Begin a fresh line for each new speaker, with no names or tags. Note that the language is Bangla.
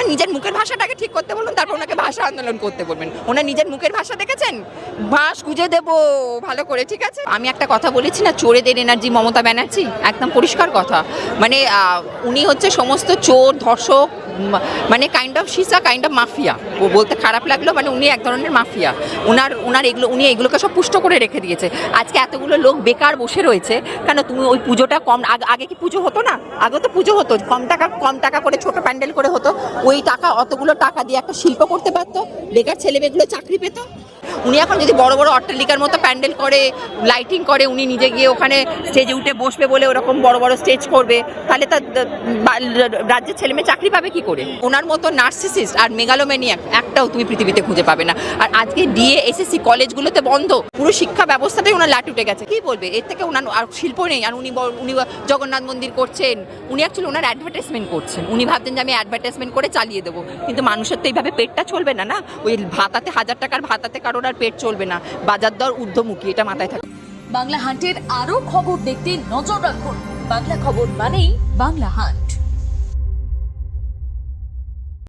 ওনার নিজের মুখের ভাষাটাকে ঠিক করতে বলুন, তারপর ওনাকে ভাষা আন্দোলন করতে বলবেন। ওনার নিজের মুখের ভাষা দেখেছেন? বাঁশ গুঁজে দেবো ভালো করে, ঠিক আছে? আমি একটা কথা বলেছি না, চোরেদের এনার্জি মমতা ব্যানার্জি, একদম পরিষ্কার কথা। মানে উনি হচ্ছে সমস্ত চোর, ধর্ষক, মানে কাইন্ড অফ শিসা কাইন্ড অফ মাফিয়া। ও বলতে খারাপ লাগলো, মানে উনি এক ধরনের মাফিয়া। উনি এগুলোকে সব পুষ্ট করে রেখে দিয়েছে। আজকে এতগুলো লোক বেকার বসে রয়েছে কেন? তুমি ওই পুজোটা কম, আগে কি পুজো হতো না? আগে তো পুজো হতো, কম টাকা করে ছোট প্যান্ডেল করে হতো। ওই টাকা, অতগুলো টাকা দিয়ে একটা শিল্প করতে পারতো, বেকার ছেলেমেয়েগুলো চাকরি পেতো। উনি এখন যদি বড় বড় অট্টালিকার মতো প্যান্ডেল করে, লাইটিং করে, উনি নিজে গিয়ে ওখানে স্টেজে উঠে বসবে বলে ওরকম বড় বড় স্টেজ করবে, তাহলে তার রাজ্যের ছেলেমেয়ে চাকরি পাবে কি করে? ওনার মতো নার্সিসিস্ট আর মেগালোম্যানিয়াক একটাও তুমি পৃথিবীতে খুঁজে পাবে না। আর আজকে ডিএ এসএসসি কলেজগুলোতে বন্ধ, পুরো শিক্ষা ব্যবস্থাটাই ওনার লাট উঠে গেছে। কি বলবে? এর থেকে ওনার আর শিল্প নেই। আর উনি জগন্নাথ মন্দির করছেন, উনি অ্যাকচুয়ালি ওনার অ্যাডভার্টাইজমেন্ট করছেন। উনি ভাবছেন যে আমি অ্যাডভার্টাইজমেন্ট করে চালিয়ে দেবো, কিন্তু মানুষের তো এইভাবে পেটটা চলবে না। না, ওই ভাতাতে 1000 টাকার ভাতাতে কারোর আর পেট চলবে না। বাজার দর ঊর্ধ্বমুখী, এটা মাথায় থাকে।
বাংলা হান্টের আরো খবর দেখতে নজর রাখুন। বাংলা খবর মানেই বাংলা হান্ট।